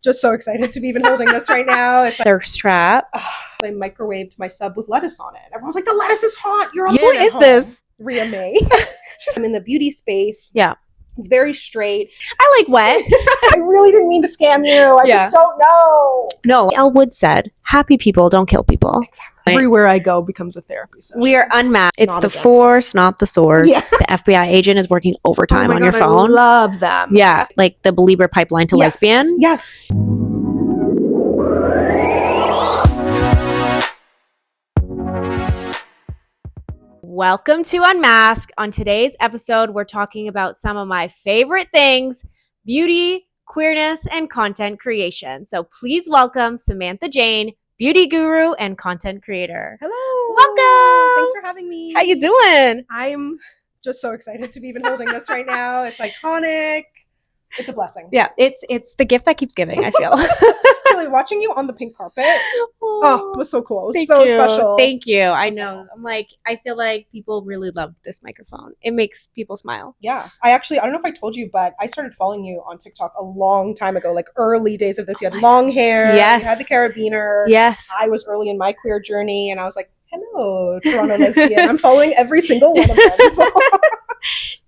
just so excited to be even holding this right now. It's like, thirst trap. I microwaved my sub with lettuce on it. Everyone's like, the lettuce is hot. You're on What is this? Ria May. I'm in the beauty space. Yeah. It's very straight. I like wet. I really didn't mean to scam you. I just don't know. No, unMASCEd said, happy people don't kill people. Exactly. Everywhere I go becomes a therapy session. We are unMASCEd. It's Not the again. force, not the source. Yeah. The FBI agent is working overtime on your phone. I love them. Yeah, like the Belieber pipeline to lesbian. Yes. Welcome to unMASCEd. On today's episode, we're talking about some of my favorite things: beauty, queerness, and content creation. So please welcome Samantha Jane, beauty guru and content creator. Hello. Welcome. Thanks for having me. How you doing? I'm just so excited to be even holding this right now. It's iconic. It's a blessing. Yeah, it's the gift that keeps giving, I feel. Really, watching you on the pink carpet, it was so cool. It was Thank so you. special. Thank you. I So know. special. I feel like people really loved this microphone. It makes people smile. Yeah. I don't know if I told you, but I started following you on TikTok a long time ago, like early days of this. You had long hair. Yes. You had the carabiner. Yes. I was early in my queer journey, and I was like, hello, Toronto lesbian. I'm following every single one of them. So.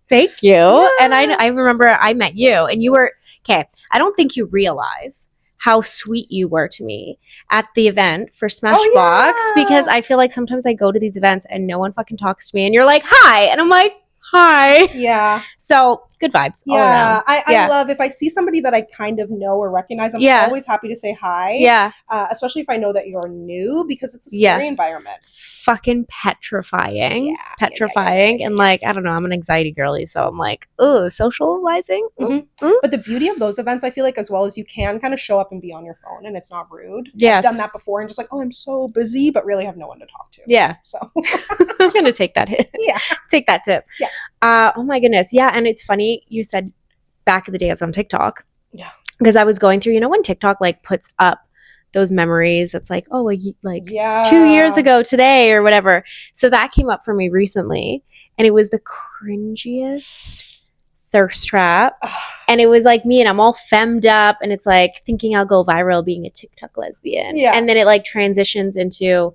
Thank you. Yeah. And I remember I met you and you were, okay, I don't think you realize how sweet you were to me at the event for Smashbox, because I feel like sometimes I go to these events and no one fucking talks to me and you're like, hi. And I'm like, hi. Yeah. So good vibes all around. I love if I see somebody that I kind of know or recognize, I'm always happy to say hi. Yeah. Especially if I know that you're new, because it's a scary environment. Fucking petrifying. Yeah, Petrifying. yeah. And like, I don't know, I'm an anxiety girly. So I'm like, ooh, socializing. Mm-hmm. But the beauty of those events, I feel like, as well, as you can kind of show up and be on your phone and it's not rude. Yes. I've done that before and just like, oh, I'm so busy, but really have no one to talk to. Yeah. So I'm going to take that hit. Yeah. Take that tip. Yeah. Oh my goodness. Yeah. And it's funny, you said back in the day I was on TikTok. Yeah. Because I was going through, when TikTok like puts up those memories, it's like, oh, like 2 years ago today or whatever. So that came up for me recently. And it was the cringiest thirst trap. And it was like me and I'm all femmed up and it's like thinking I'll go viral being a TikTok lesbian. Yeah. And then it like transitions into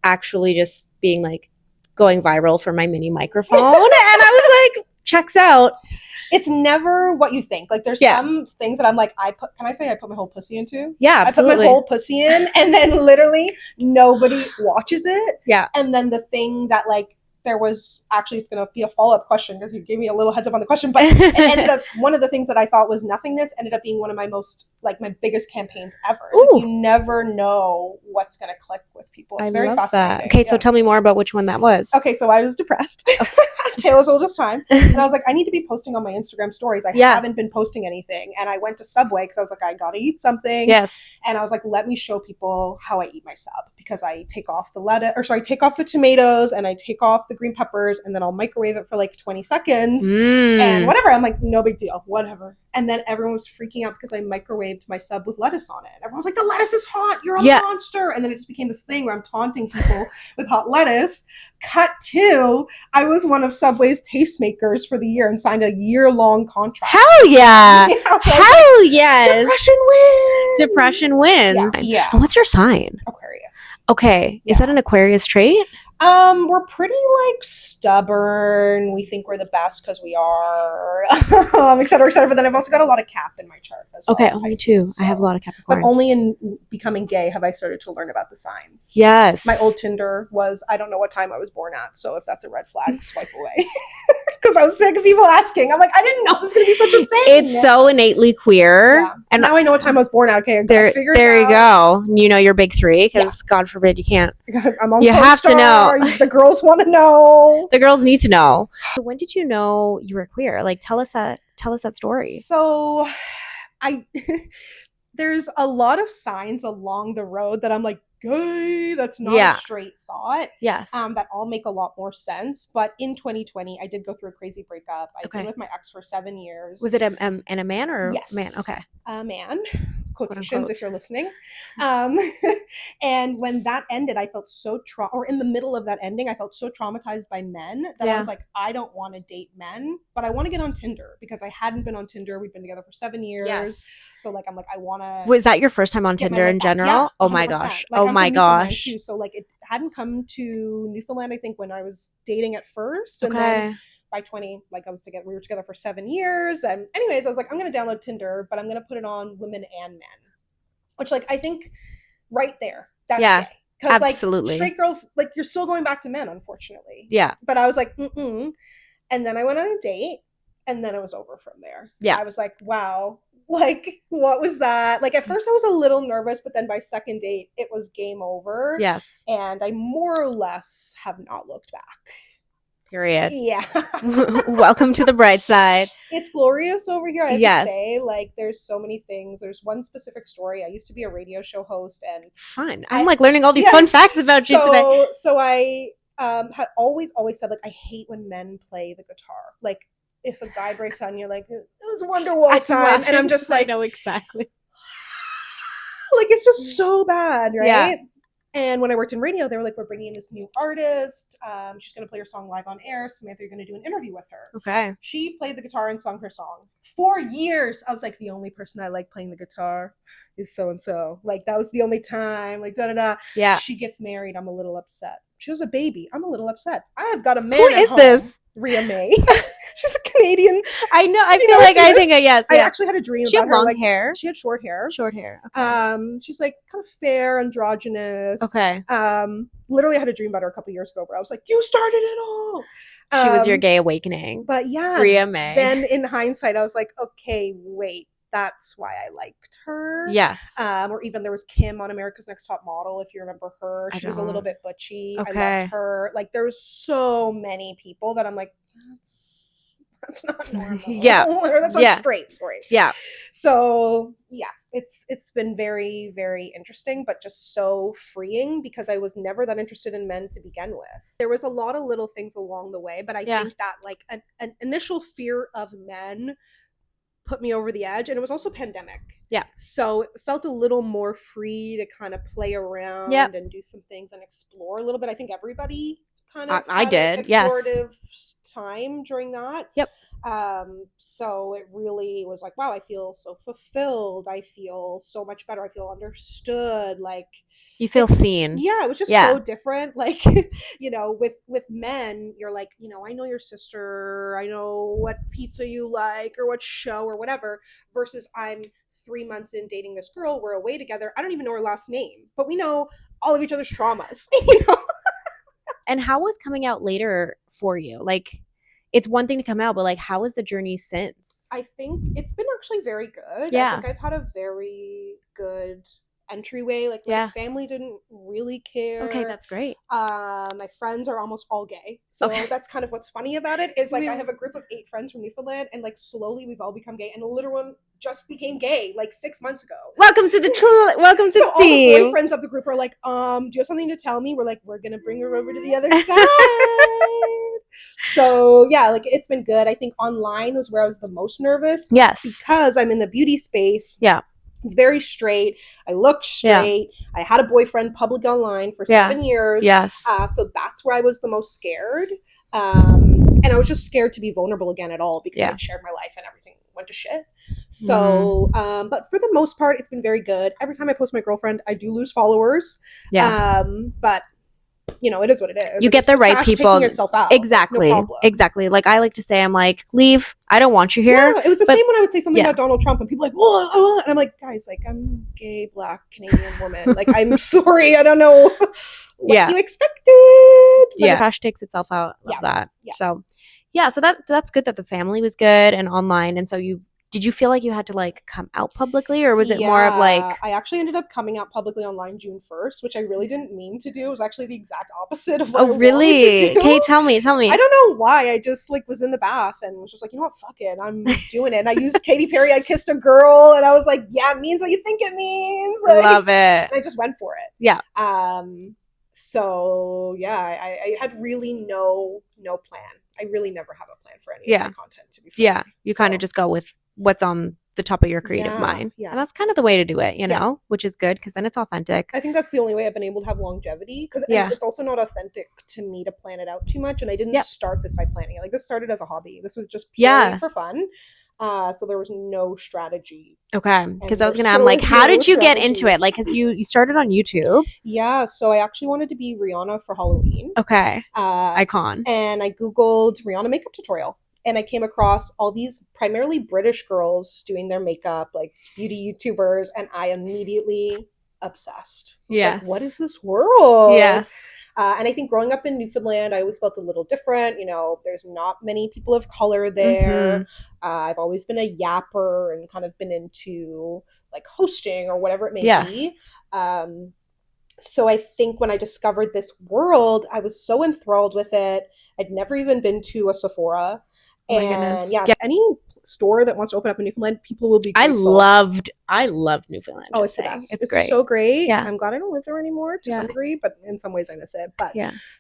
actually just being like going viral for my mini microphone. And I was like, checks out. It's never what you think. Like there's some things that I'm like, I put my whole pussy into? Yeah, absolutely. I put my whole pussy in and then literally nobody watches it. Yeah. And then the thing that like, there was actually, it's going to be a follow-up question because you gave me a little heads up on the question, but it ended up, one of the things that I thought was nothingness ended up being one of my most, like my biggest campaigns ever. Like, you never know what's going to click with people. It's very fascinating. That. Okay, so tell me more about which one that was. Okay, so I was depressed. Taylor's oldest time. And I was like, I need to be posting on my Instagram stories. I haven't been posting anything. And I went to Subway because I was like, I got to eat something. Yes. And I was like, let me show people how I eat my sub, because I take off I take off the tomatoes and I take off the green peppers and then I'll microwave it for like 20 seconds and whatever. I'm like, no big deal, whatever. And then everyone was freaking out because I microwaved my sub with lettuce on it. Everyone's like, the lettuce is hot. You're a monster. And then it just became this thing where I'm taunting people with hot lettuce. Cut to, I was one of Subway's tastemakers for the year and signed a year-long contract. Hell yeah. Hell yes. Depression wins. Depression wins. Yeah. And what's your sign? Aquarius. Okay. Is that an Aquarius trait? We're pretty like stubborn. We think we're the best because we are, et cetera, et cetera. But then I've also got a lot of Cap in my chart as well. Okay, me too. I have a lot of Capricorn. But only in becoming gay have I started to learn about the signs. Yes. My old Tinder was, I don't know what time I was born at. So if that's a red flag, swipe away. Because I was sick of people asking. I'm like, I didn't know it was going to be such a thing. It's so innately queer. Yeah. And now I know what time I was born at. Okay, there you go. You know your big three, because God forbid you can't. I'm on you have to know. The girls want to know. The girls need to know. So when did you know you were queer? Like, tell us that story. So there's a lot of signs along the road that I'm like, gay, that's not a straight thought. Yes. That all make a lot more sense. But in 2020, I did go through a crazy breakup. I've been with my ex for 7 years. Was it a man or yes. man? Okay. A man. quotations if you're listening. And when that ended, I felt so or in the middle of that ending, I felt so traumatized by men that I was like, I don't want to date men, but I want to get on Tinder because I hadn't been on Tinder. We'd been together for 7 years. Yes. So like, I'm like, I want to. Was that your first time on Tinder in general? Yeah, oh my gosh. Like, oh I'm my from Newfoundland gosh. too, so like it hadn't come to Newfoundland, I think, when I was dating at first. And then by 20, like we were together for 7 years. And anyways, I was like, I'm going to download Tinder, but I'm going to put it on women and men, which like, I think right there, that's gay. Because like straight girls, like you're still going back to men, unfortunately. Yeah. But I was like, mm-mm. And then I went on a date and then it was over from there. Yeah. I was like, wow, like what was that? Like at first I was a little nervous, but then by second date, it was game over. Yes. And I more or less have not looked back. Period. Yeah. Welcome to the bright side. It's glorious over here. I have to say, like, there's so many things. There's one specific story. I used to be a radio show host, and fun. I'm like learning all these fun facts about you today. So I had always said, like, I hate when men play the guitar. Like, if a guy breaks out and you're like, it was Wonderwall time, and I'm just like, I know exactly. Like, it's just so bad, right? Yeah. And when I worked in radio, they were like, we're bringing in this new artist. She's going to play her song live on air. Samantha, you're going to do an interview with her. Okay. She played the guitar and sung her song. 4 years. I was like, the only person I like playing the guitar is so-and-so. Like, that was the only time. Like, da-da-da. Yeah. She gets married. I'm a little upset. She was a baby. I'm a little upset. I have got a man Who at is home. this? Rhea May. She's a Canadian. I know. I feel like I think yes. I actually had a dream she about had her. Long like, hair. She had short hair. Short hair. Okay. She's like kind of fair, androgynous. Okay. Literally, I had a dream about her a couple years ago where I was like, "You started it all." She was your gay awakening. But yeah, Rhea May. Then in hindsight, I was like, "Okay, wait, that's why I liked her." Yes. Or even there was Kim on America's Next Top Model, if you remember her. She was a little bit butchy. Okay. I loved her. Like, there was so many people that I'm like, that's not normal. Yeah. Or that's not straight. Sorry. Yeah. So yeah, it's been very, very interesting, but just so freeing because I was never that interested in men to begin with. There was a lot of little things along the way, but I think that like an initial fear of men put me over the edge, and it was also pandemic. Yeah. So it felt a little more free to kind of play around and do some things and explore a little bit. I think everybody kind of I did. an explorative time during that. Yep. So it really was like, wow, I feel so fulfilled. I feel so much better. I feel understood. Like, you feel seen. Yeah, it was just so different. Like, you know, with men, you're like, you know, I know your sister. I know what pizza you like or what show or whatever. Versus I'm 3 months in dating this girl. We're away together. I don't even know her last name, but we know all of each other's traumas. You know. And how was coming out later for you? Like, it's one thing to come out, but like, how was the journey since? I think it's been actually very good. Yeah. I think I've had a very good entryway. Like, my family didn't really care. Okay, that's great. My friends are almost all gay. So that's kind of what's funny about it is like I have a group of 8 friends from Newfoundland, and like slowly we've all become gay, and the little one just became gay like 6 months ago. Welcome to the welcome to the team. All the boyfriends of the group are like, do you have something to tell me? We're like, we're gonna bring her over to the other side. So yeah, like it's been good. I think online was where I was the most nervous. Yes. Because I'm in the beauty space. Yeah. It's very straight. I look straight. Yeah. I had a boyfriend public online for 7 years. Yes. So that's where I was the most scared. And I was just scared to be vulnerable again at all because I'd shared my life and everything went to shit. So, but for the most part, it's been very good. Every time I post my girlfriend, I do lose followers. Yeah. But you know, it is what it is. You get the right people. Itself out. Exactly. No exactly. Like, I like to say, I'm like, leave. I don't want you here. Yeah, it was the same when I would say something about Donald Trump and people like, whoa, oh, and I'm like, guys, like, I'm a gay, Black, Canadian woman. Like, I'm sorry. I don't know what you expected. But the trash takes itself out of that. Yeah. So, so that's good that the family was good and online. And so did you feel like you had to like come out publicly, or was it more of like? I actually ended up coming out publicly online June 1st, which I really didn't mean to do. It was actually the exact opposite of what I wanted to do. Okay, tell me. I don't know why. I just like was in the bath and was just like, you know what, fuck it, I'm doing it. And I used Katy Perry, I Kissed a Girl, and I was like, yeah, it means what you think it means. Like, love it. And I just went for it. Yeah. So yeah, I had really no plan. I really never have a plan for any of my content, to be frank. Yeah, you kind of just go with what's on the top of your creative mind. Yeah. And that's kind of the way to do it, you know, which is good because then it's authentic. I think that's the only way I've been able to have longevity, because it's also not authentic to me to plan it out too much. And I didn't start this by planning it. Like, this started as a hobby. This was just purely for fun. So there was no strategy. Okay. Because I was going to, I'm like, how did you get into it? Like, because you started on YouTube. Yeah. So I actually wanted to be Rihanna for Halloween. Okay. Icon. And I Googled Rihanna makeup tutorial. And I came across all these primarily British girls doing their makeup, like beauty YouTubers, and I immediately obsessed. I was like, what is this world? Yes. And I think growing up in Newfoundland, I always felt a little different. You know, there's not many people of color there. I've always been a yapper and kind of been into like hosting or whatever it may be. So I think when I discovered this world, I was so enthralled with it. I'd never even been to a Sephora. Oh my goodness. Any store that wants to open up in Newfoundland, people will be grateful. I loved Newfoundland. Oh, it's the best. It's great. So great. Yeah. I'm glad I don't live there anymore to some degree, but in some ways I miss it. But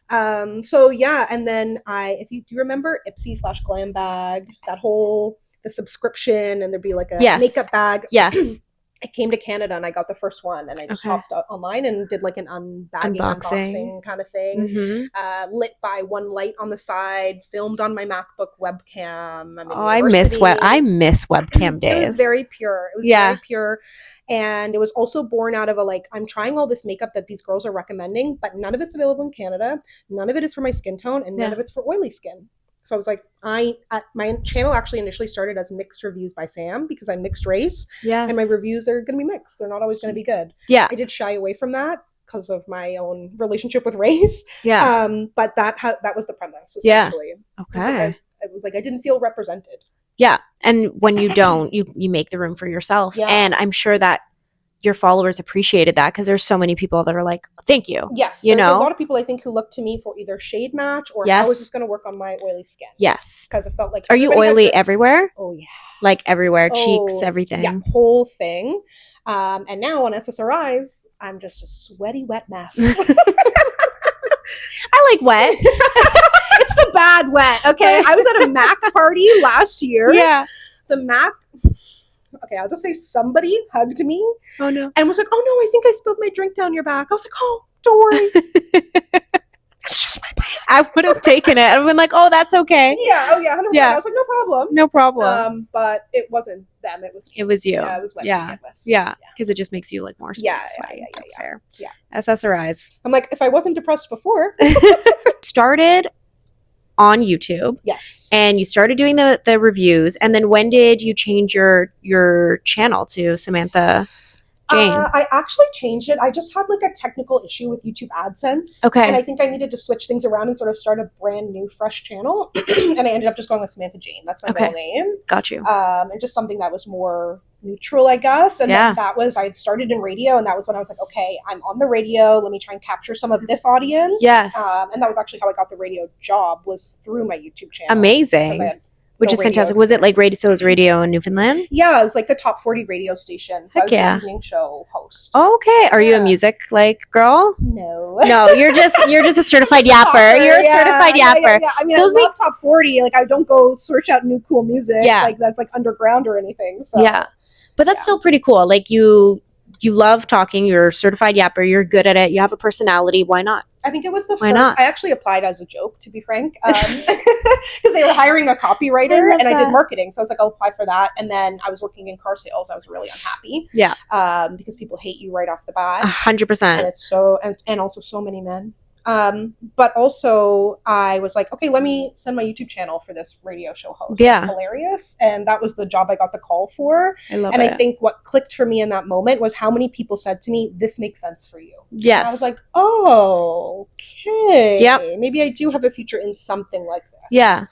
and then if you do remember Ipsy/Glam Bag, the subscription, and there'd be like a makeup bag. Yes. I came to Canada and I got the first one, and I just hopped online and did like an unboxing kind of thing. Lit by one light on the side, filmed on my MacBook webcam. I miss webcam days. It was very pure. Very pure. And it was also born out of I'm trying all this makeup that these girls are recommending, but none of it's available in Canada. None of it is for my skin tone, and none of it's for oily skin. So I was like, my channel actually initially started as mixed reviews by Sam, because I'm mixed race. Yes. And my reviews are going to be mixed. They're not always going to be good. Yeah. I did shy away from that because of my own relationship with race. Yeah. But that was the premise, essentially. Yeah. Okay. It was like I didn't feel represented. Yeah. And when you don't, you make the room for yourself. Yeah. And I'm sure that your followers appreciated that, because there's so many people that are like, thank you. Yes. There's a lot of people, I think, who look to me for either shade match or how is this going to work on my oily skin. Yes. Because it felt like... Are you oily everywhere? Oh, yeah. Like everywhere, cheeks, everything? Yeah, whole thing. And now on SSRIs, I'm just a sweaty, wet mess. I like wet. It's the bad wet, okay? I was at a MAC party last year. Yeah. The MAC... Okay, I'll just say somebody hugged me. Oh, no. And was like, oh, no, I think I spilled my drink down your back. I was like, oh, don't worry. It's just my bag. I would have taken it. I would have been like, oh, that's okay. Yeah, 100%. Yeah. I was like, no problem. No problem. But it wasn't them. It was you. Yeah, it was what to begin with. Yeah, because it just makes you like more sweaty. That's fair. Yeah. SSRIs. I'm like, if I wasn't depressed before. Started on YouTube. Yes. And you started doing the reviews. And then when did you change your channel to Samantha Jane? I actually changed it. I just had like a technical issue with YouTube AdSense. Okay. And I think I needed to switch things around and sort of start a brand new, fresh channel. And I ended up just going with Samantha Jane. That's my real name. Got you. And just something that was more neutral, I guess. And then I had started in radio, and that was when I was like, okay, I'm on the radio. Let me try and capture some of this audience. Yes. And that was actually how I got the radio job, was through my YouTube channel. Amazing. Which is fantastic. Was it like radio? So it was radio in Newfoundland? Yeah, it was like the top 40 radio station. So I was an evening show host. Okay. Are you a music girl? No. No, you're just a certified yapper. You're a certified yapper. Yeah. I mean, I love top 40. Like, I don't go search out new cool music. Yeah. Like, that's like underground or anything. So yeah. But that's still pretty cool. Like, you love talking. You're a certified yapper. You're good at it. You have a personality. Why not? I think it was the first. I actually applied as a joke, to be frank, because they were hiring a copywriter, and I did marketing. So I was like, I'll apply for that. And then I was working in car sales. I was really unhappy. Yeah. Because people hate you right off the bat. 100%. And it's so, and also so many men. But also I was like, okay, let me send my YouTube channel for this radio show host. Yeah. It's hilarious. And that was the job I got the call for. I love it. I think what clicked for me in that moment was how many people said to me, this makes sense for you. Yes. And I was like, oh, okay. Yep. Maybe I do have a future in something like this. Yeah.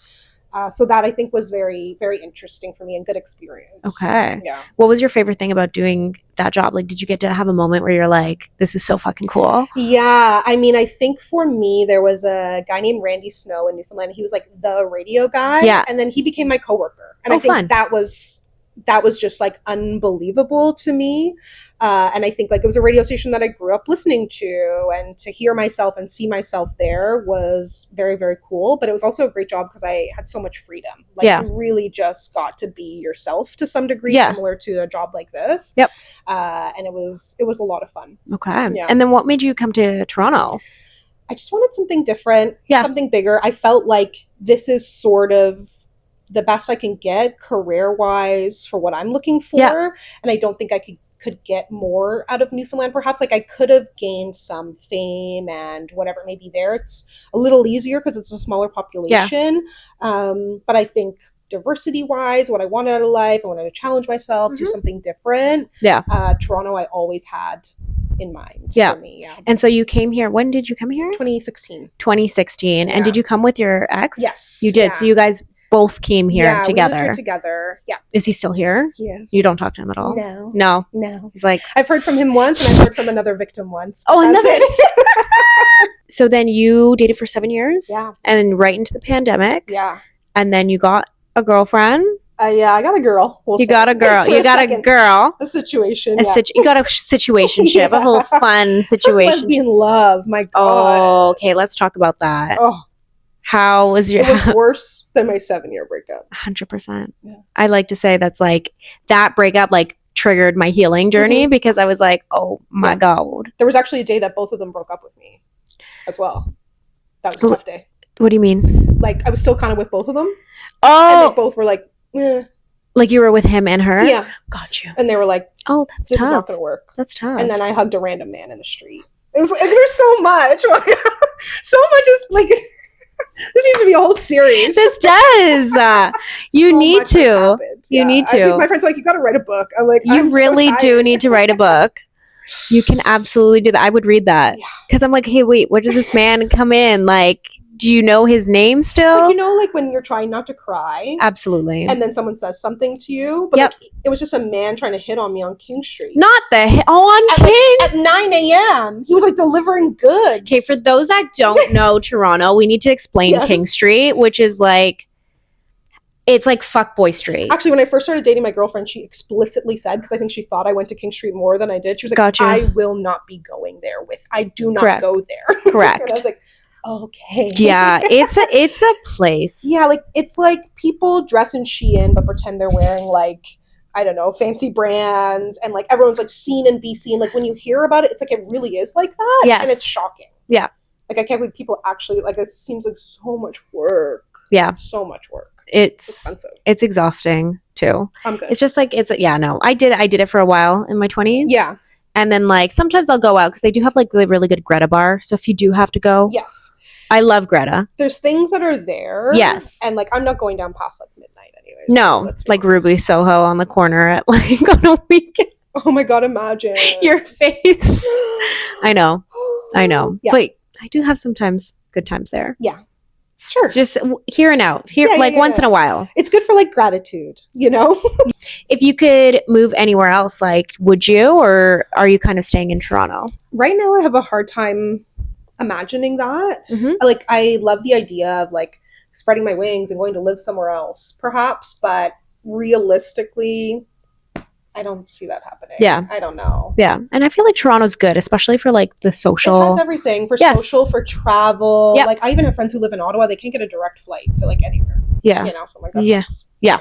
So that I think was very, very interesting for me and good experience. Okay. Yeah. What was your favorite thing about doing that job? Like, did you get to have a moment where you're like, this is so fucking cool? Yeah. I mean, I think for me, there was a guy named Randy Snow in Newfoundland. He was like the radio guy. Yeah. And then he became my coworker. And I think that was just like unbelievable to me. And I think like it was a radio station that I grew up listening to, and to hear myself and see myself there was very, very cool. But it was also a great job because I had so much freedom. Like you really just got to be yourself to some degree, similar to a job like this. Yep. And it was a lot of fun. Okay. Yeah. And then what made you come to Toronto? I just wanted something different, something bigger. I felt like this is sort of the best I can get career-wise for what I'm looking for. Yeah. And I don't think I could get more out of Newfoundland. Perhaps like I could have gained some fame and whatever it may be there. It's a little easier because it's a smaller population. Yeah. But I think diversity-wise, what I wanted out of life, I wanted to challenge myself, do something different. Yeah. Toronto, I always had in mind for me. Yeah. And so you came here. When did you come here? 2016. 2016. Yeah. And did you come with your ex? Yes. You did. Yeah. So you guys both came here together. We moved here together. Yeah. Is he still here? Yes. You don't talk to him at all? No. He's like, I've heard from him once, and I've heard from another victim once. Oh, another. So then you dated for 7 years. Yeah. And right into the pandemic. Yeah. And then you got a girlfriend. Yeah, I got a girl. You got a girl. You got a girl. A situation. You got a situationship. A whole fun situation. First lesbian love. My God. Oh, okay. Let's talk about that. Oh. How was your... It was worse than my 7-year breakup. 100%. Yeah. I like to say that's like, that breakup like triggered my healing journey because I was like, oh my God. There was actually a day that both of them broke up with me as well. That was a tough day. What do you mean? Like, I was still kind of with both of them. Oh. And they both were like, eh. Like you were with him and her? Yeah. Got you. And they were like, oh, that's this tough. is not going to work. That's tough. And then I hugged a random man in the street. It was like, there's so much. So much is like... This needs to be a whole series. This does. You need to. You need to. I think my friends are like, you got to write a book. I'm like, you really do need to write a book. You can absolutely do that. I would read that because I'm like, hey, wait, what does this man come in? Like, do you know his name still? It's like, you know, like when you're trying not to cry. Absolutely. And then someone says something to you. But like, it was just a man trying to hit on me on King Street. Not on King? Like, at 9 a.m. He was like delivering goods. Okay, for those that don't know Toronto, we need to explain King Street, which is like, it's like fuckboy street. Actually, when I first started dating my girlfriend, she explicitly said, because I think she thought I went to King Street more than I did. She was like, I will not be going there I do not go there. Correct. And I was like, okay. Yeah, it's a place. Yeah, like it's like people dress in Shein but pretend they're wearing like, I don't know, fancy brands, and like everyone's like seen and be seen. Like when you hear about it, it's like it really is like that. Yes. And it's shocking. Yeah. Like I can't believe people actually like it seems like so much work. Yeah. So much work. It's expensive. It's exhausting too. I'm good. It's just like I did it for a while in my 20s. Yeah. And then like sometimes I'll go out because they do have like the really good Greta bar. So if you do have to go. Yes. I love Greta. There's things that are there. Yes. And like I'm not going down past like midnight anyways. No. Like Ruby Soho on the corner at like on a weekend. Oh my God, imagine. Your face. I know. Yeah. But I do have sometimes good times there. Yeah. Sure. It's just here and out. Once in a while. It's good for like gratitude, you know? If you could move anywhere else, like would you, or are you kind of staying in Toronto? Right now I have a hard time imagining that. Like I love the idea of like spreading my wings and going to live somewhere else perhaps, but realistically I don't see that happening. Yeah. I don't know. Yeah. And I feel like Toronto's good, especially for like the social. It has everything for social, for travel. Yep. Like I even have friends who live in Ottawa. They can't get a direct flight to like anywhere. Yeah. You know, so I'm like, that sucks. Yeah.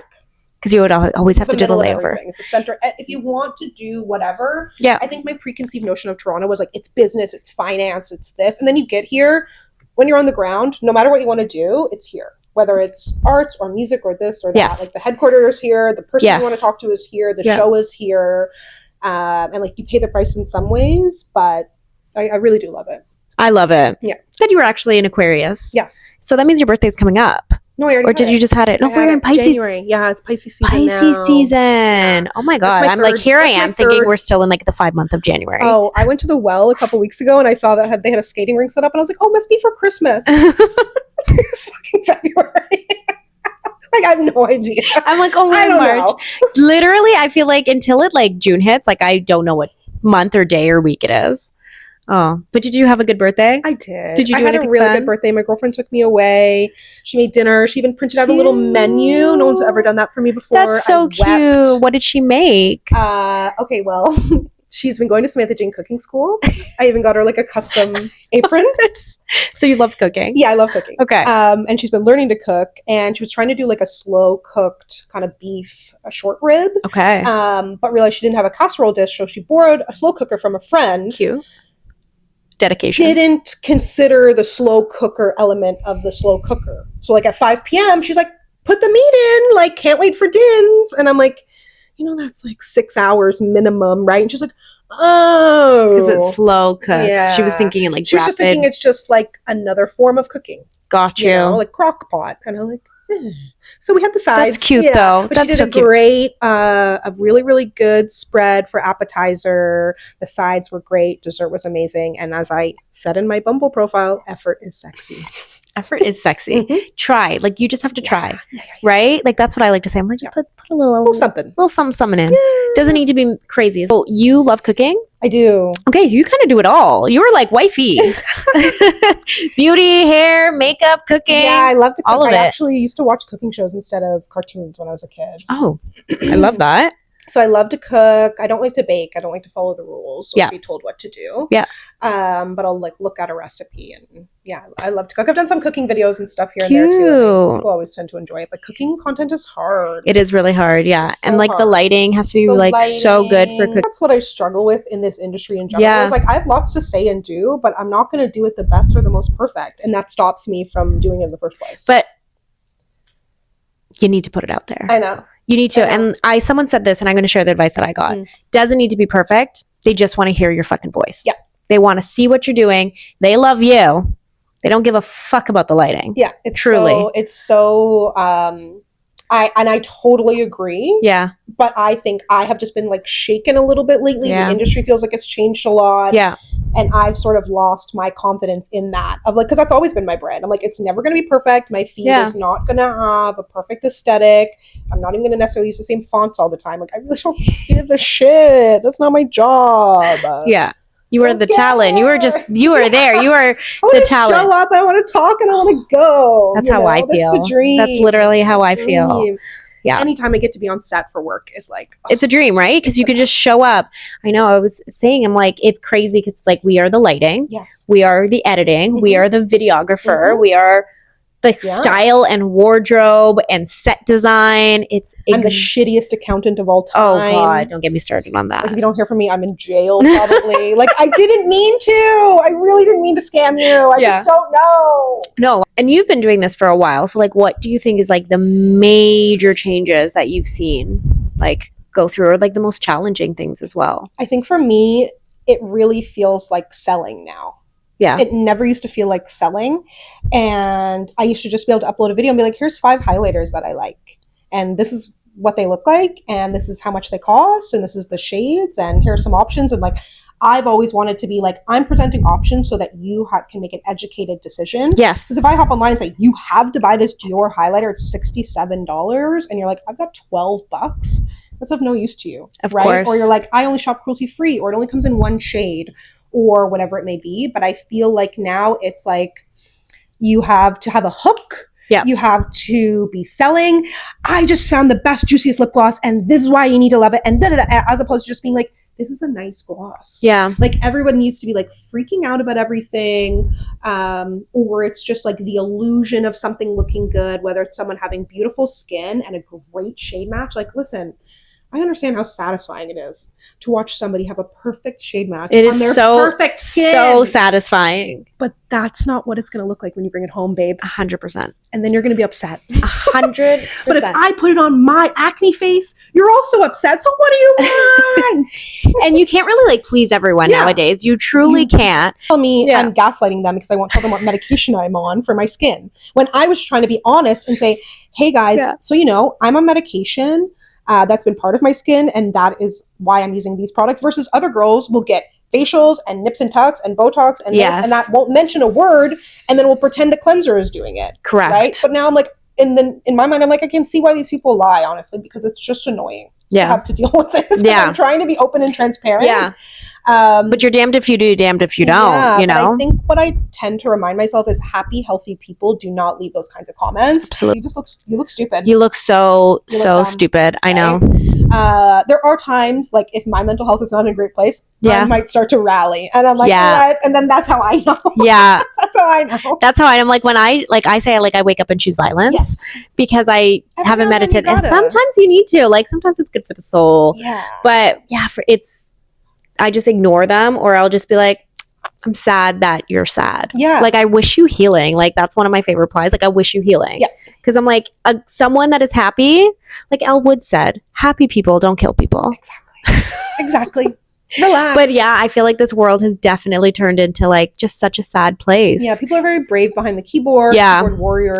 Because you would always have to do the layover. It's the center. If you want to do whatever, I think my preconceived notion of Toronto was like, it's business, it's finance, it's this. And then you get here, when you're on the ground, no matter what you want to do, it's here. Whether it's art or music or this or that. Yes. Like the headquarters is here, the person you want to talk to is here, the show is here. And like you pay the price in some ways, but I really do love it. I love it. Yeah. You said you were actually in Aquarius. Yes. So that means your birthday's coming up. No, I already Or did you just had it? No, we're in Pisces. January. Yeah, it's Pisces season Pisces now. season. Yeah. Oh my God. I'm like, here I am thinking we're still in like the 5 month of January. Oh, I went to the Well a couple weeks ago and I saw that they had a skating rink set up and I was like, oh, must be for Christmas. It's fucking February. Like, I have no idea. I'm like, oh, I don't know. Literally, I feel like until it like June hits, like I don't know what month or day or week it is. Oh, but did you have a good birthday? I did. Did you do I had a really good birthday. My girlfriend took me away. She made dinner. She even printed out a little menu. No one's ever done that for me before. That's so cute. What did she make? Okay, well, she's been going to Samantha Jane cooking school. I even got her like a custom apron. So you love cooking? Yeah, I love cooking. Okay. And she's been learning to cook, and she was trying to do like a slow cooked kind of beef, a short rib. Okay. But realized she didn't have a casserole dish, so she borrowed a slow cooker from a friend. Cute. Dedication. Didn't consider the slow cooker element of the slow cooker. So like at 5 p.m., she's like, put the meat in, like, can't wait for dins. And I'm like, that's like 6 hours minimum, right? And she's like, oh. Because it's slow cooks. Yeah. She was thinking in like She was just thinking it's just like another form of cooking. Got you. Like crock pot. And I'm like, So we had the sides. That's cute though. But That's she did a really, really good spread for appetizer. The sides were great. Dessert was amazing. And as I said in my Bumble profile, effort is sexy. Effort is sexy. Mm-hmm. Try. Like you just have to try. Right? Like that's what I like to say. I'm like, just put a little something. Little something in. Doesn't need to be crazy. So you love cooking? I do. Okay, so you kind of do it all. You were like wifey. Beauty, hair, makeup, cooking. Yeah, I love to cook. All of I it. actually used to watch cooking shows instead of cartoons when I was a kid. Oh, I love that. So I love to cook. I don't like to bake. I don't like to follow the rules or Yeah. be told what to do. Yeah. But I'll like look at a recipe and I love to cook. I've done some cooking videos and stuff here Cute. and there too. People always tend to enjoy it, but cooking content is hard. It is really hard, yeah. It's so and like the hard. lighting has to be The like so good for lighting. cooking. That's what I struggle with in this industry in general. Yeah. It's like I have lots to say and do, but I'm not going to do it the best or the most perfect, and that stops me from doing it in the first place. But you need to put it out there. I know. You need to. I know. And someone said this, and I'm going to share the advice that I got. Doesn't need to be perfect. They just want to hear your fucking voice. Yeah. They want to see what you're doing. They love you. They don't give a fuck about the lighting. Yeah, it's Truly. It's so. I totally agree. Yeah. But I think I have just been like shaken a little bit lately. Yeah. The industry feels like it's changed a lot. Yeah. And I've sort of lost my confidence in that of like, because that's always been my brand. I'm like, it's never going to be perfect. My feed is not going to have a perfect aesthetic. I'm not even going to necessarily use the same fonts all the time. Like, I really don't give a shit. That's not my job. Yeah. You were the talent. You were there. You were the talent. Show up. I want to talk and I want to go. That's how I feel. That's the dream. That's literally how I feel. Yeah. Anytime I get to be on set for work is like, it's a dream, right? Because you can just show up. I know. I was saying, I'm like, it's crazy because it's like we are the lighting. Yes. We are the editing. We are the videographer. We are the style and wardrobe and set design. I'm the shittiest accountant of all time. Oh God, don't get me started on that. Like, if you don't hear from me, I'm in jail probably. Like, I didn't mean to. I really didn't mean to scam you. I just don't know. No, and you've been doing this for a while. So like, what do you think is like the major changes that you've seen like go through, or like the most challenging things as well? I think for me, it really feels like selling now. Yeah. It never used to feel like selling. And I used to just be able to upload a video and be like, here's 5 highlighters that I like. And this is what they look like. And this is how much they cost. And this is the shades. And here are some options. And like, I've always wanted to be like, I'm presenting options so that you can make an educated decision. Yes. Because if I hop online and say, you have to buy this Dior highlighter, it's $67. And you're like, I've got $12. That's of no use to you. Of right? course. Or you're like, I only shop cruelty free, or it only comes in 1 shade, or whatever it may be. But I feel like now it's like you have to have a hook. Yeah. You have to be selling. I just found the best, juiciest lip gloss, and this is why you need to love it. And da-da-da, as opposed to just being like, this is a nice gloss. Yeah. Like, everyone needs to be like freaking out about everything. Or it's just like the illusion of something looking good, whether it's someone having beautiful skin and a great shade match. Like, listen, I understand how satisfying it is to watch somebody have a perfect shade match It on is their so perfect skin. so satisfying. But that's not what it's going to look like when you bring it home, babe. 100%. And then you're going to be upset. 100%. But if I put it on my acne face, you're also upset. So what do you want? And you can't really like please everyone nowadays. You truly can't. Tell me I'm gaslighting them because I won't tell them what medication I'm on for my skin. When I was trying to be honest and say, hey guys, so I'm on medication. That's been part of my skin, and that is why I'm using these products, versus other girls will get facials and nips and tucks and Botox and this, and that won't mention a word, and then will pretend the cleanser is doing it. Correct. Right? But now I'm like, in my mind, I'm like, I can see why these people lie, honestly, because it's just annoying to have to deal with this. Yeah. I'm trying to be open and transparent. Yeah. But you're damned if you do, damned if you don't, you know? But I think what I tend to remind myself is happy, healthy people do not leave those kinds of comments. Absolutely. You look stupid. You look so stupid. I know. There are times, like, if my mental health is not in a great place, I might start to rally. And I'm like, what? And then that's how I know. Yeah. That's how I know. That's how I am. Like, when I say, like, I wake up and choose violence because I haven't meditated. And sometimes you need to. Like, sometimes it's good for the soul. Yeah. But, yeah, I just ignore them, or I'll just be like, I'm sad that you're sad. Yeah. Like, I wish you healing. Like, that's one of my favorite replies. Like, I wish you healing. Yeah. Because I'm like, someone that is happy, like Elle Wood said, happy people don't kill people. Exactly. Relax. But yeah, I feel like this world has definitely turned into like just such a sad place. Yeah, people are very brave behind the keyboard. Yeah.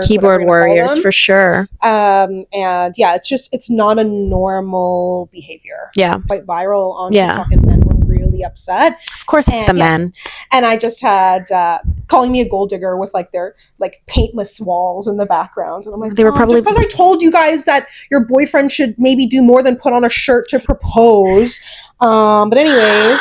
Keyboard warriors for sure. And yeah, it's not a normal behavior. Yeah. Quite viral on TikTok, and men were really upset. Of course it's the men. And I just had calling me a gold digger with like their like paintless walls in the background. And I'm like, they were probably, just because I told you guys that your boyfriend should maybe do more than put on a shirt to propose. But anyways,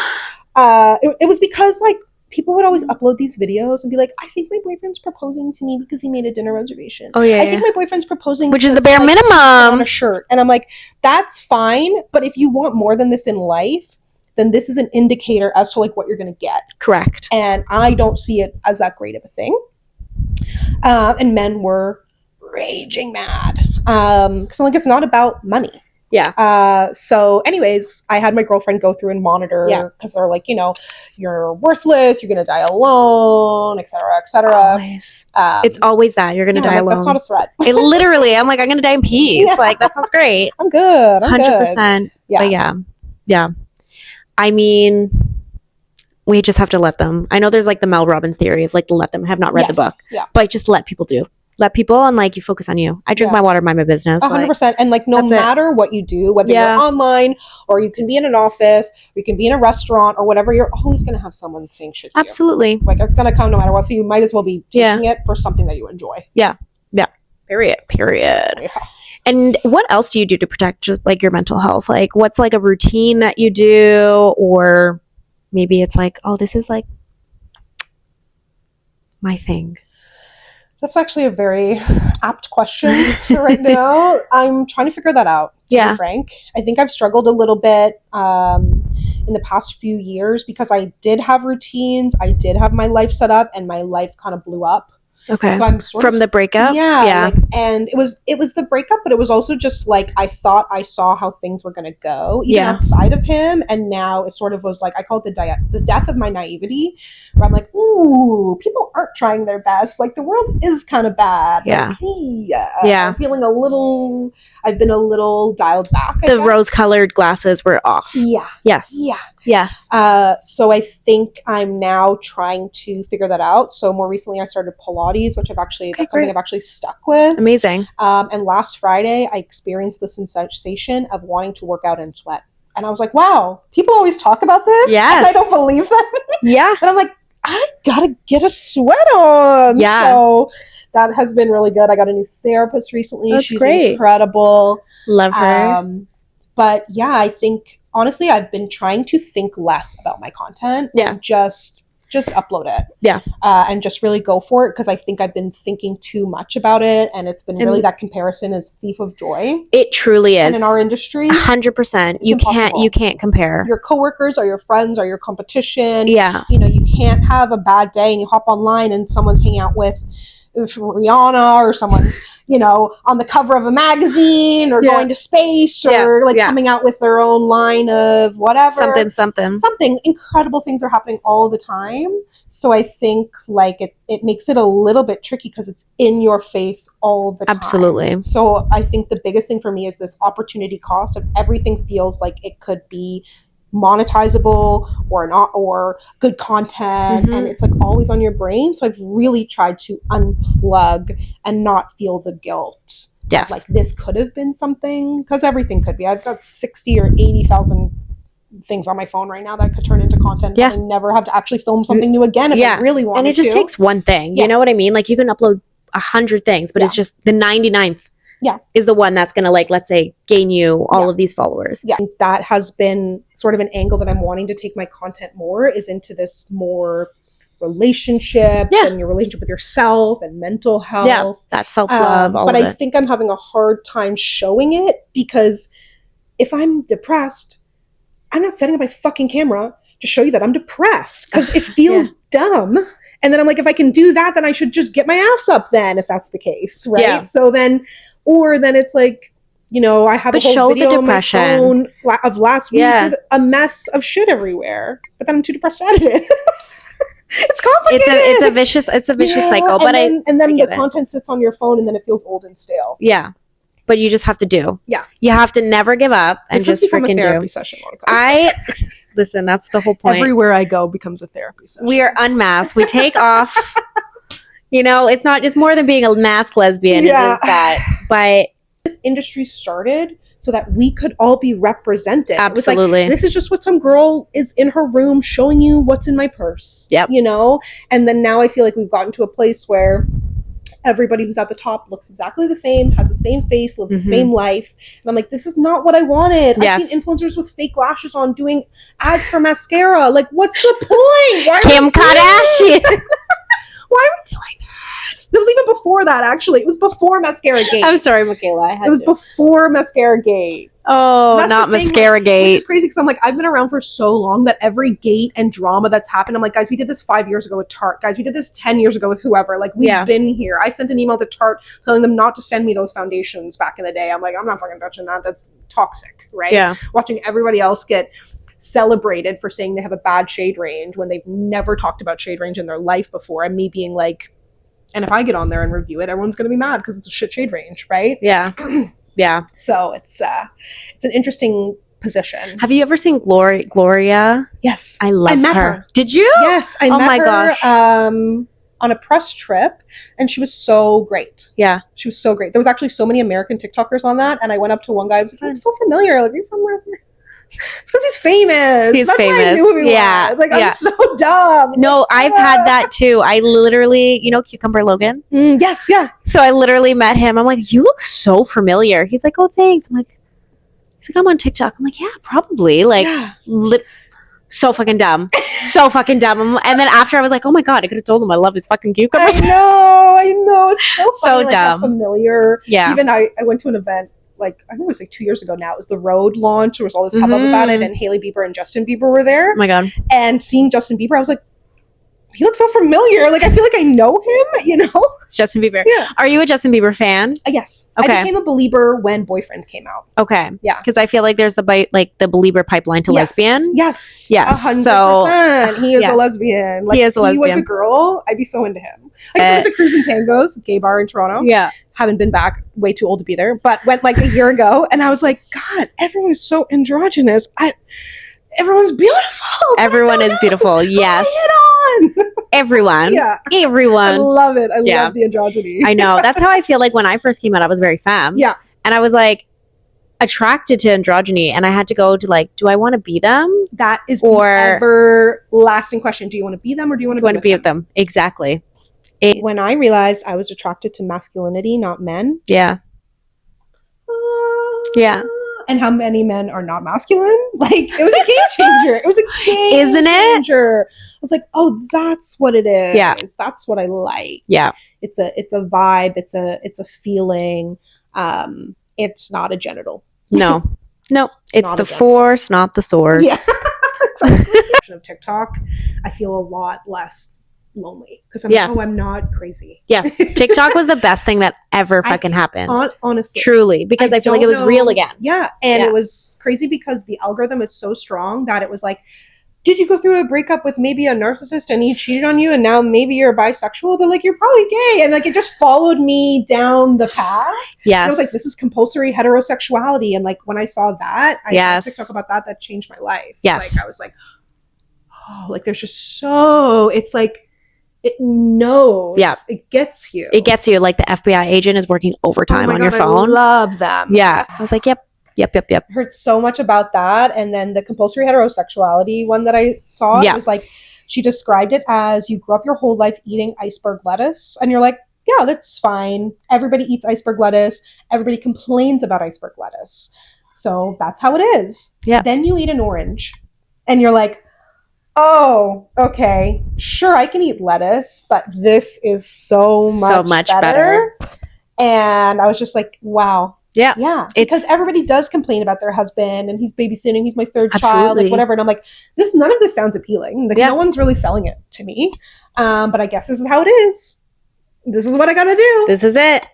it was because like people would always upload these videos and be like, I think my boyfriend's proposing to me because he made a dinner reservation. Oh yeah. I think my boyfriend's proposing, which is the bare minimum, on a shirt. And I'm like, that's fine, but if you want more than this in life, then this is an indicator as to like what you're going to get. Correct. And I don't see it as that great of a thing. And men were raging mad because I'm like, it's not about money. Yeah. So anyways, I had my girlfriend go through and monitor because they're like, you know, you're worthless, you're going to die alone, et cetera, et cetera. Always. It's always that. You're going to die alone. That's not a threat. Literally, I'm like, I'm going to die in peace. Like, that sounds great. I'm good. 100%. Yeah. But yeah. I mean, we just have to let them. I know there's like the Mel Robbins theory of like, let them. Have not read the book. Yeah. But just let people do. Let people, and like you focus on you. I drink my water, mind my business. 100%. And like no matter what you do, whether you're online or you can be in an office, or you can be in a restaurant or whatever, you're always going to have someone saying shit to you. Absolutely. Like it's going to come no matter what. So you might as well be taking it for something that you enjoy. Yeah. Period. Yeah. And what else do you do to protect just like your mental health? Like what's like a routine that you do, or maybe it's like, oh, this is like my thing. That's actually a very apt question for right now. I'm trying to figure that out, to be frank. I think I've struggled a little bit in the past few years because I did have routines. I did have my life set up and my life kind of blew up. Okay. So I'm sort from the breakup? Yeah. Like, and it was the breakup, but it was also just like I thought I saw how things were going to go even outside of him. And now it sort of was like, I call it the death of my naivety, where I'm like, ooh, people aren't trying their best. Like the world is kind of bad. Yeah. Like, I'm feeling I've been a little dialed back. The rose-colored glasses were off. Yeah. Yes. Yeah. Yes. So I think I'm now trying to figure that out. So more recently I started Pilates, which that's something I've actually stuck with. Amazing. And last Friday I experienced the sensation of wanting to work out and sweat. And I was like, wow, people always talk about this. Yes. And I don't believe them. Yeah. And I'm like, I gotta get a sweat on. Yeah. So that has been really good. I got a new therapist recently. She's great. Incredible. Love her. But yeah, I think honestly, I've been trying to think less about my content. Yeah. And just upload it. Yeah. And just really go for it because I think I've been thinking too much about it, and it's been really that comparison is thief of joy. It truly is. And in our industry, 100%. You can't compare. Your coworkers or your friends or your competition. Yeah. You know, you can't have a bad day and you hop online and someone's hanging out with Rihanna or someone's, you know, on the cover of a magazine or going to space or coming out with their own line of whatever. Something incredible things are happening all the time. So I think like it makes it a little bit tricky because it's in your face all the time. Absolutely. So I think the biggest thing for me is this opportunity cost of everything feels like it could be monetizable or not, or good content, and it's like always on your brain. So I've really tried to unplug and not feel the guilt. Yes. Like this could have been something, because everything could be. I've got 60 or 80,000 things on my phone right now that could turn into content. Yeah. I never have to actually film something new again if I really wanted to. And it just takes one thing. You know what I mean? Like you can upload 100 things, but it's just the 99th is the one that's going to, like, let's say, gain you all of these followers. Yeah. That has been sort of an angle that I'm wanting to take my content more, is into this more relationships and your relationship with yourself and mental health. Yeah, that's self-love, all but of I think I'm having a hard time showing it, because if I'm depressed, I'm not setting up my fucking camera to show you that I'm depressed, because it feels dumb. And then I'm like, if I can do that, then I should just get my ass up then, if that's the case, right? Yeah. So then, or then it's like, you know, I have a whole video on my phone of last week with a mess of shit everywhere, but then I'm too depressed to edit it. It's complicated. It's a vicious cycle. But and then the content sits on your phone, and then it feels old and stale. Yeah. But you just have to do. Yeah. You have to never give up and just freaking do. Therapy session. Listen, that's the whole point. Everywhere I go becomes a therapy session. We are unmasked. We take off. You know, it's more than being a masked lesbian. Yeah. It is that. But this industry started so that we could all be represented. Absolutely. It was like, this is just what some girl is in her room showing you what's in my purse. Yep. You know? And then now I feel like we've gotten to a place where everybody who's at the top looks exactly the same, has the same face, lives the same life. And I'm like, this is not what I wanted. Yes. I've seen influencers with fake lashes on doing ads for mascara. Like, what's the point? Why Kim Kardashian. Why are we doing this? It was even before that, actually. It was before Mascara Gate. I'm sorry, Michaela. It was before Mascara Gate. Oh, not Mascara Gate. Which is crazy, because I'm like, I've been around for so long that every gate and drama that's happened, I'm like, guys, we did this 5 years ago with Tarte. Guys, we did this 10 years ago with whoever. Like, we've been here. I sent an email to Tarte telling them not to send me those foundations back in the day. I'm like, I'm not fucking touching that. That's toxic, right? Yeah. Watching everybody else get celebrated for saying they have a bad shade range when they've never talked about shade range in their life before, and me being like, and if I get on there and review it, everyone's going to be mad because it's a shit shade range, right? Yeah. Yeah. So it's an interesting position. Have you ever seen Gloria? Yes. I met her. Did you? Yes, I met her gosh. On a press trip, and she was so great. Yeah. She was so great. There was actually so many American TikTokers on that, and I went up to one guy, I was like, I'm so familiar. Like, are you from where? It's because he's famous. He's That's famous. Why I knew who he was. Like, I'm so dumb. No, I've had that too. I literally, you know, Cucumber Logan? Yes, yeah. So I literally met him. I'm like, you look so familiar. He's like, oh, thanks. I'm like, I'm on TikTok. I'm like, yeah, probably. Like, so fucking dumb. So fucking dumb. And then after I was like, oh my God, I could have told him I love his fucking cucumbers. I know. It's so funny. So like, dumb. Familiar. Yeah. Even I went to an event, like, I think it was like 2 years ago now. It was the Road launch. There was all this hubbub about it, and Hailey Bieber and Justin Bieber were there. Oh my God. And seeing Justin Bieber, I was like, he looks so familiar. Like, I feel like I know him, you know? It's Justin Bieber. Yeah. Are you a Justin Bieber fan? Yes. Okay. I became a believer when Boyfriend came out. Okay. Yeah. Because I feel like there's the belieber pipeline to lesbian. Yes. Yes. 100%. So he is a lesbian. Like, he is a lesbian. He was a girl, I'd be so into him. Like, I went to Cruise and Tangos, gay bar in Toronto. Yeah. Haven't been back, way too old to be there, but went like a year ago, and I was like, God, everyone is so androgynous. Everyone's beautiful. Everyone is beautiful. Yes. Everyone. Yeah. Everyone. I love it. I love the androgyny. I know. That's how I feel like when I first came out, I was very femme. Yeah. And I was like attracted to androgyny, and I had to go to like, do I want to be them? That is the everlasting question. Do you want to be them, or do you want to be with them? Exactly. When I realized I was attracted to masculinity, not men. Yeah. Yeah. And how many men are not masculine? Like, it was a game changer. It was a game Isn't it? changer. I was like, oh, that's what it is. Yeah. That's what I like. Yeah. It's a vibe. It's a feeling. It's not a genital. No. It's the force, not the source. Yeah. Of TikTok, I feel a lot less lonely because I'm like, oh, I'm not crazy. Yes. TikTok was the best thing that ever fucking happened. Honestly. Truly. Because I feel like it was real again. Yeah. And it was crazy because the algorithm is so strong that it was like, did you go through a breakup with maybe a narcissist and he cheated on you and now maybe you're bisexual, but like you're probably gay? And like it just followed me down the path. Yes. I was like, this is compulsory heterosexuality. And like when I saw that, I saw TikTok about that changed my life. Yes. Like I was like, oh, like there's just so, it's like, it knows. Yeah. It gets you. It gets you. Like the FBI agent is working overtime on your phone. I love them. Yeah. I was like, yep. I heard so much about that. And then the compulsory heterosexuality one that I saw, it was like, she described it as you grew up your whole life eating iceberg lettuce. And you're like, yeah, that's fine. Everybody eats iceberg lettuce. Everybody complains about iceberg lettuce. So that's how it is. Yeah. Then you eat an orange and you're like, oh, okay, sure, I can eat lettuce, but this is so much better. And I was just like, wow. Yeah. Yeah. Because everybody does complain about their husband and he's babysitting, he's my third child, like whatever. And I'm like, none of this sounds appealing. Like no one's really selling it to me. But I guess this is how it is. This is what I gotta do. This is it.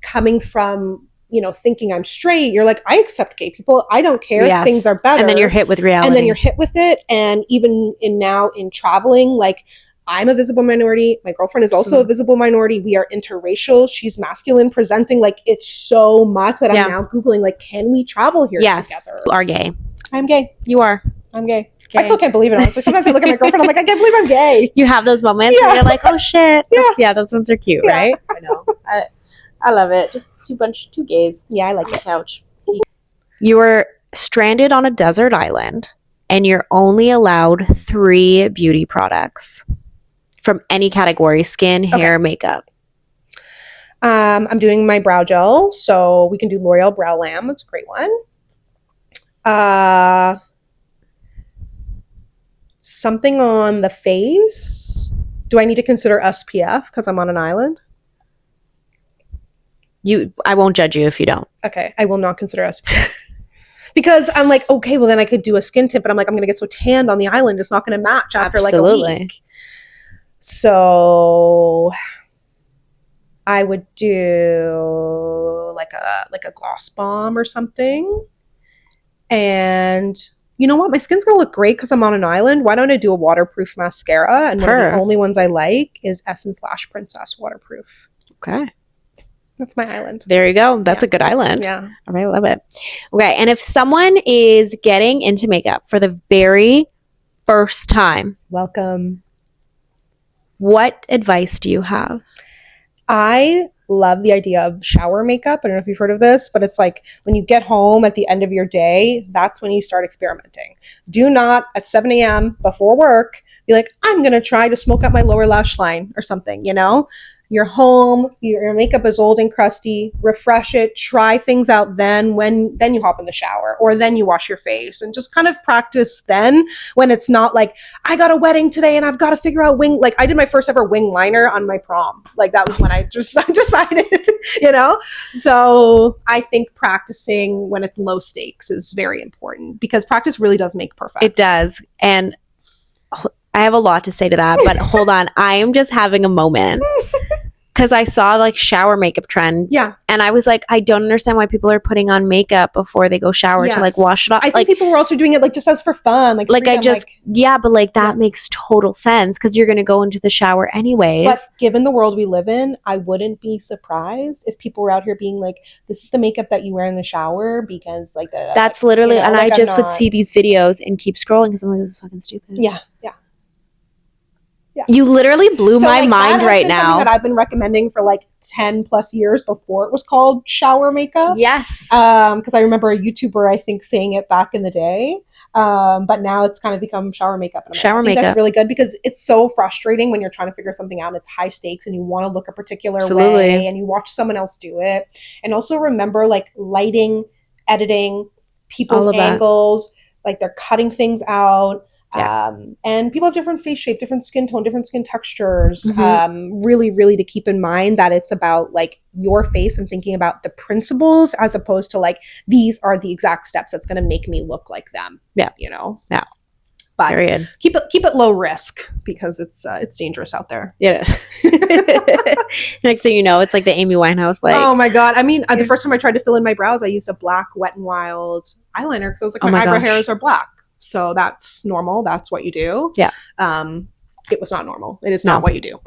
Coming from, thinking I'm straight, you're like, I accept gay people. I don't care. Yes. Things are better. And then you're hit with reality. And then you're hit with it. And even now in traveling, like, I'm a visible minority. My girlfriend is also a visible minority. We are interracial. She's masculine presenting. Like, it's so much that I'm now Googling, like, can we travel here together? You are gay. I'm gay. You are. I'm gay. I still can't believe it, honestly. Sometimes I look at my girlfriend, I'm like, I can't believe I'm gay. You have those moments where you're like, oh, shit. Yeah, those ones are cute, right? I know. I love it. Just two gays. Yeah, I like on the couch. You were stranded on a desert island, and you're only allowed 3 beauty products. From any category, skin, hair, makeup. I'm doing my brow gel, so we can do L'Oreal Brow Lamb. It's a great one. Something on the face. Do I need to consider SPF because I'm on an island? I won't judge you if you don't. Okay, I will not consider SPF. Because I'm like, okay, well then I could do a skin tint, but I'm like, I'm going to get so tanned on the island, it's not going to match after like a week. So I would do like a gloss bomb or something. And you know what? My skin's going to look great because I'm on an island. Why don't I do a waterproof mascara? And one of the only ones I like is Essence Lash Princess Waterproof. Okay. That's my island. There you go. That's a good island. Yeah. All right. Love it. Okay. And if someone is getting into makeup for the very first time. Welcome. What advice do you have? I love the idea of shower makeup. I don't know if you've heard of this, but it's like when you get home at the end of your day, that's when you start experimenting. Do not at 7 a.m. before work be like, I'm going to try to smoke out my lower lash line or something, You're home, your makeup is old and crusty, refresh it, try things out then you hop in the shower or then you wash your face and just kind of practice then when it's not like, I got a wedding today and I've got to figure out wing, like I did my first ever wing liner on my prom. Like that was when I decided, So I think practicing when it's low stakes is very important because practice really does make perfect. It does. And I have a lot to say to that, but hold on. I am just having a moment. Because I saw like shower makeup trend. Yeah. And I was like, I don't understand why people are putting on makeup before they go shower to like wash it off. I think people were also doing it like just as for fun. Like freedom, but like that makes total sense because you're going to go into the shower anyways. But given the world we live in, I wouldn't be surprised if people were out here being like, this is the makeup that you wear in the shower because like that. That's literally, and I just would see these videos and keep scrolling because I'm like, this is fucking stupid. Yeah. Yeah. Yeah. You literally blew my mind right now. Something that I've been recommending for like 10 plus years before it was called shower makeup. Yes. Because I remember a YouTuber, I think, saying it back in the day. But now it's kind of become shower makeup. And I think that's really good because it's so frustrating when you're trying to figure something out. It's high stakes and you want to look a particular way and you watch someone else do it. And also remember like lighting, editing, people's angles, like they're cutting things out. Yeah. And people have different face shape, different skin tone, different skin textures. Really, really to keep in mind that it's about like your face and thinking about the principles as opposed to like, these are the exact steps that's going to make me look like them. Yeah. Yeah. But period. Keep it low risk because it's dangerous out there. Yeah. Next thing you know, it's like the Amy Winehouse. Like, oh my God. I mean, the first time I tried to fill in my brows, I used a black Wet n Wild eyeliner because I was like, my eyebrow hairs are black. So that's normal. That's what you do. Yeah. It was not normal. It is not what you do.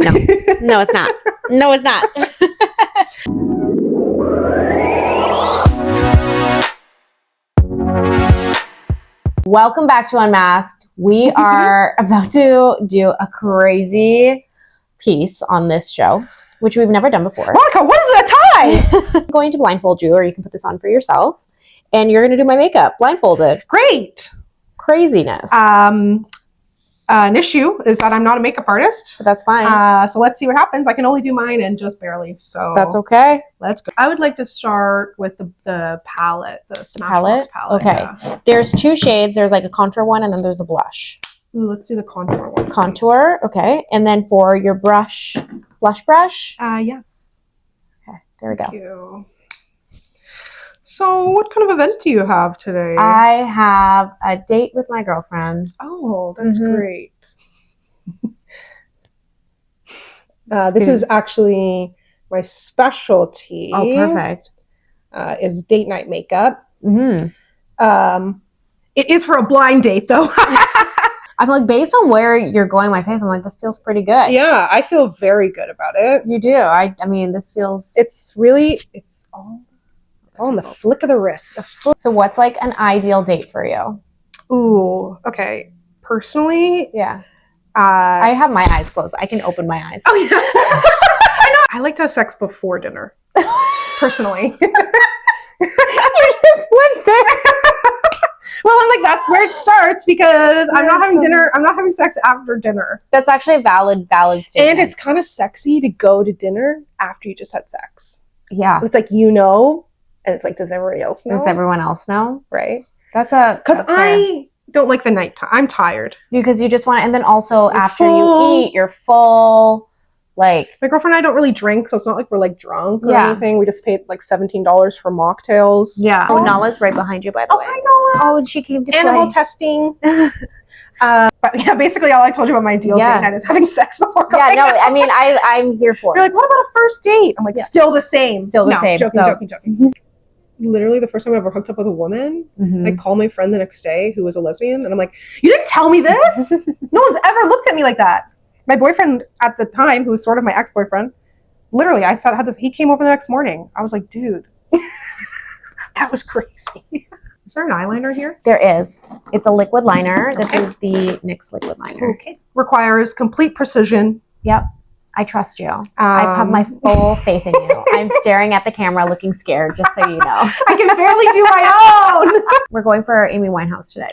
No, it's not. No, it's not. Welcome back to unMASCEd. We are about to do a crazy piece on this show, which we've never done before. Monica, what is that tie? I'm going to blindfold you, or you can put this on for yourself. And you're going to do my makeup blindfolded. Great. Craziness. An issue is that I'm not a makeup artist. But that's fine. So let's see what happens. I can only do mine and just barely. So That's okay. let's go. I would like to start with the palette, the Palette. Okay. Yeah. There's 2 shades. There's like a contour one, and then there's a blush. Ooh, let's do the contour one. Contour. Please. Okay. And then for your blush brush. Yes. Okay. There we go. Thank you. So what kind of event do you have today? I have a date with my girlfriend. Oh, that's great. This is actually my specialty. Oh, perfect. Is date night makeup. Mm-hmm. It is for a blind date, though. I'm like, based on where you're going my face, I'm like, this feels pretty good. Yeah, I feel very good about it. You do. I mean, this feels... It's all in the flick of the wrist. So what's like an ideal date for you? Ooh, okay. Personally, yeah. I have my eyes closed. I can open my eyes. Oh, yeah. I know. I like to have sex before dinner. Personally. You just went there. Well, I'm like, that's where it starts because I'm not having dinner. I'm not having sex after dinner. That's actually a valid statement. And it's kind of sexy to go to dinner after you just had sex. Yeah. It's like, and it's like, does everybody else know? Does everyone else know? Right. Because I don't like the nighttime. I'm tired. Because you just want to, and then also after you eat, you're full. Like, my girlfriend and I don't really drink, so it's not like we're like drunk or anything. We just paid like $17 for mocktails. Yeah. Oh, Nala's right behind you, by the way. Hi, Nala. Oh, and she came to Animal play. testing. But yeah, basically all I told you about my ideal date night is having sex before going no, out. I mean, I'm here for it. You're like, what about a first date? I'm like, still the same. Still the same. Joking. Literally the first time I ever hooked up with a woman, I called my friend the next day who was a lesbian, and I'm like, you didn't tell me this? No one's ever looked at me like that. My boyfriend at the time, who was sort of my ex-boyfriend, literally, he came over the next morning. I was like, dude, that was crazy. Is there an eyeliner here? There is. It's a liquid liner. This is the NYX liquid liner. Okay. Requires complete precision. Yep. I trust you. I have my full faith in you. I'm staring at the camera looking scared, just so you know. I can barely do my own. We're going for Amy Winehouse today.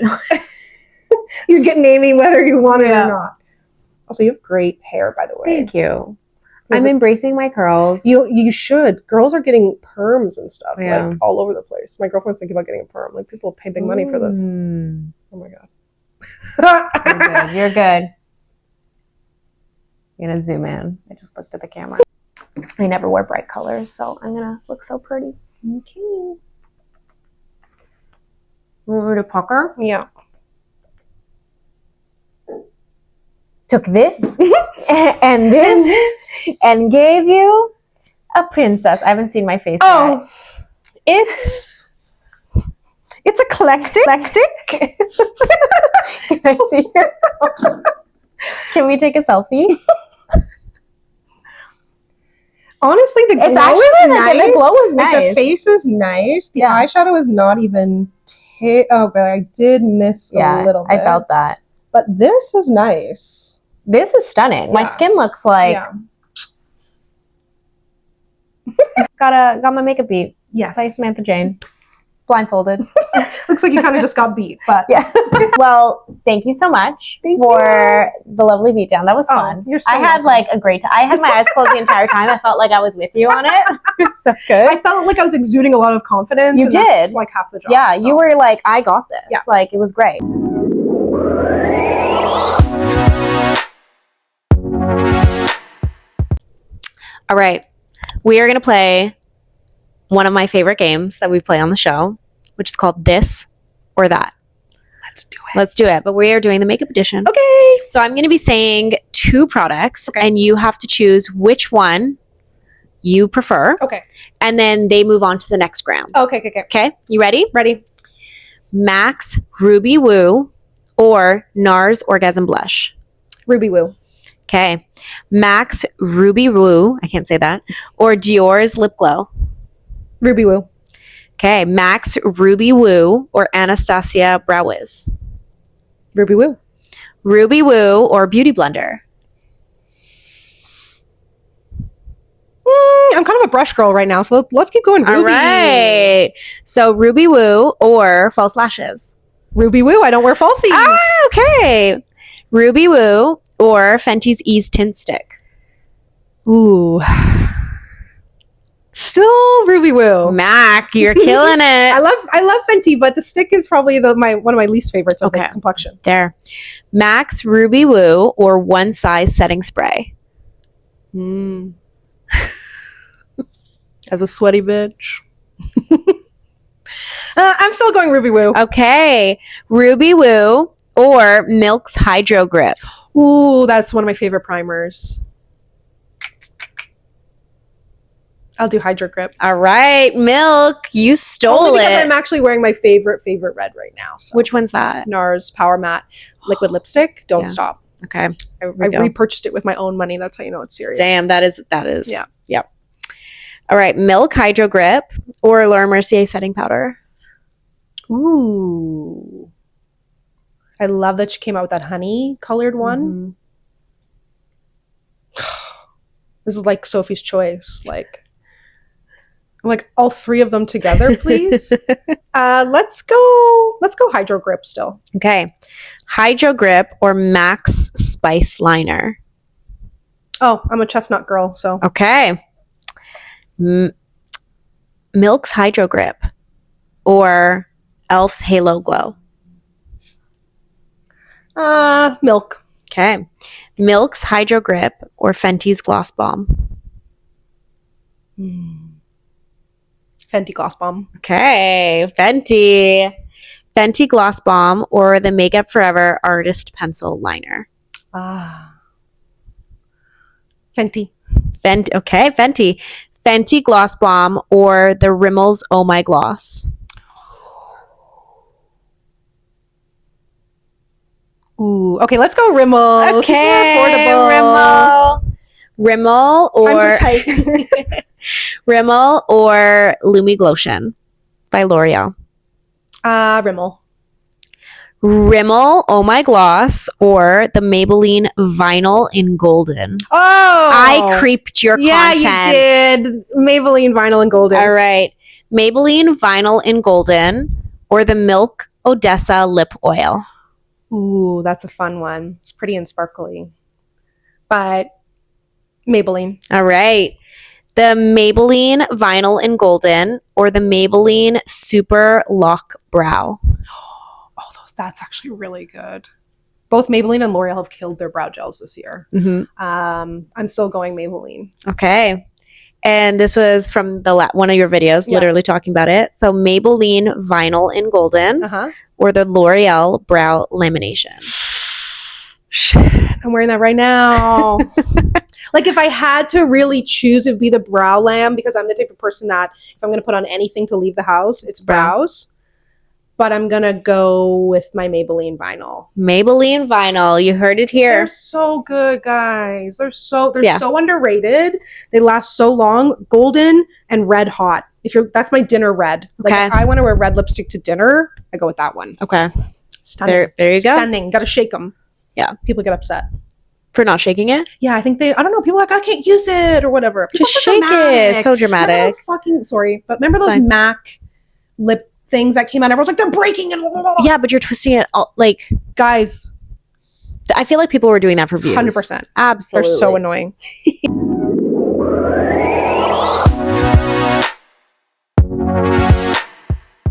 You're getting Amy whether you want it or not. Also, you have great hair, by the way. Thank you. I'm embracing my curls. You should. Girls are getting perms and stuff, like all over the place. My girlfriend's thinking about getting a perm. Like, people pay big money for this. Oh my God. You're good. I'm gonna zoom in. I just looked at the camera. I never wear bright colors, so I'm gonna look so pretty. Okay. Want me to pucker? Yeah. Took this and this and gave you a princess. I haven't seen my face yet. It's eclectic. Can I see your... Can we take a selfie? Honestly, the glow is nice. The glow is nice. Like, the face is nice. The eyeshadow is not even... but I did miss a little bit. I felt that. But this is nice. This is stunning. My skin looks like... got my makeup beat. Yes. By Samantha Jane. Blindfolded. Looks like you kind of just got beat, but... Yeah. Well, thank you so much for the lovely beatdown. That was fun. You're so I had like a great time. I had my eyes closed the entire time. I felt like I was with you on it. It was so good. I felt like I was exuding a lot of confidence. You did. That's like half the job. Yeah, you were like, I got this. Yeah. Like, it was great. All right. We are going to play one of my favorite games that we play on the show, which is called This or That. Let's do it. But we are doing the makeup edition. Okay. So I'm going to be saying 2 products, and you have to choose which one you prefer. Okay. And then they move on to the next round. Okay. Okay. You ready? Ready. MAC's Ruby Woo or NARS Orgasm Blush? Ruby Woo. Okay. MAC's Ruby Woo, I can't say that, or Dior's Lip Glow? Ruby Woo. Okay. MAC's Ruby Woo or Anastasia Brow Wiz? Ruby Woo. Ruby Woo or Beauty Blender? I'm kind of a brush girl right now, so let's keep going. Ruby. All right. So Ruby Woo or false lashes? Ruby Woo. I don't wear falsies. Ah, okay. Ruby Woo or Fenty's Ease Tint Stick? Ooh. Still Ruby Woo. MAC, you're killing it. I love Fenty, but the stick is probably one of my least favorites of the complexion. There. MAC's Ruby Woo or One Size Setting Spray? As a sweaty bitch. I'm still going Ruby Woo. Okay. Ruby Woo or Milk's Hydro Grip? Ooh, that's one of my favorite primers. I'll do Hydro Grip. All right, Milk, you stole Only it. because I'm actually wearing my favorite red right now. So. Which one's that? NARS Power Matte Liquid Lipstick. Don't stop. Okay. I repurchased it with my own money. That's how you know it's serious. Damn, that is. Yeah. Yep. All right, Milk Hydro Grip or Laura Mercier Setting Powder? Ooh. I love that she came out with that honey colored one. This is like Sophie's Choice. I'm like, all three of them together, please. Let's go Hydro Grip still. Okay. Hydro Grip or Max Spice Liner? Oh, I'm a chestnut girl, so. Okay. Milk's Hydro Grip or Elf's Halo Glow? Milk. Okay. Milk's Hydro Grip or Fenty's Gloss Bomb? Fenty Gloss Bomb. Okay. Fenty Gloss Bomb or the Makeup Forever Artist Pencil Liner? Fenty. Okay, Fenty. Fenty Gloss Bomb or the Rimmel's Oh My Gloss? Ooh, okay, let's go Rimmel. Okay, affordable. Rimmel or Times are tight. Rimmel or Lumi Glotion by L'Oreal? Rimmel. Rimmel Oh My Gloss or the Maybelline Vinyl in Golden? Oh, I creeped your content. Yeah, you did. Maybelline Vinyl in Golden. All right. Maybelline Vinyl in Golden or the Milk Odessa Lip Oil? Ooh, that's a fun one. It's pretty and sparkly. But Maybelline. All right. The Maybelline Vinyl in Golden or the Maybelline Super Lock Brow? Oh, that's actually really good. Both Maybelline and L'Oreal have killed their brow gels this year. I'm still going Maybelline. Okay. And this was from one of your videos, literally talking about it. So Maybelline Vinyl in Golden or the L'Oreal Brow Lamination? Shit, I'm wearing that right now. Like if I had to really choose, it'd be the brow lamb because I'm the type of person that if I'm going to put on anything to leave the house, it's brows. But I'm going to go with my Maybelline Vinyl. Maybelline Vinyl. You heard it here. They're so good, guys. They're so underrated. They last so long. Golden and red hot. That's my dinner red. Like if I want to wear red lipstick to dinner, I go with that one. Okay. Stunning. There you go. Stunning. Got to shake them. Yeah. People get upset. For not shaking it? Yeah, I think I don't know, people are like, I can't use it or whatever. People just shake it. So dramatic. Remember those MAC lip things that came out? Everyone's like, they're breaking it. Yeah, but you're twisting it all, like. Guys. I feel like people were doing that for views. 100%. Absolutely. They're so annoying.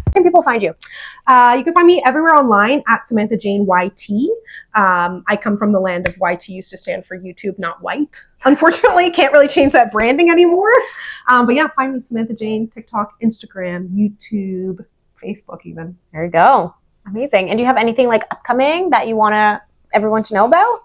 Where can people find you? You can find me everywhere online at Samantha Jane YT. I come from the land of YT used to stand for YouTube, not white. Unfortunately, can't really change that branding anymore. But yeah, find me Samantha Jane, TikTok, Instagram, YouTube, Facebook even. There you go. Amazing. And do you have anything like upcoming that you want everyone to know about?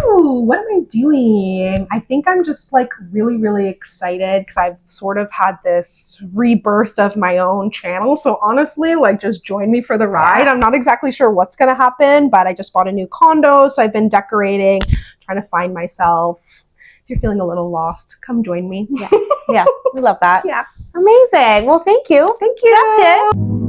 What am I doing? I think I'm just like really, really excited because I've sort of had this rebirth of my own channel. So honestly, like just join me for the ride. I'm not exactly sure what's going to happen, but I just bought a new condo. So I've been decorating, trying to find myself. If you're feeling a little lost, come join me. Yeah, we love that. Yeah. Amazing. Well, thank you. Thank you. That's it.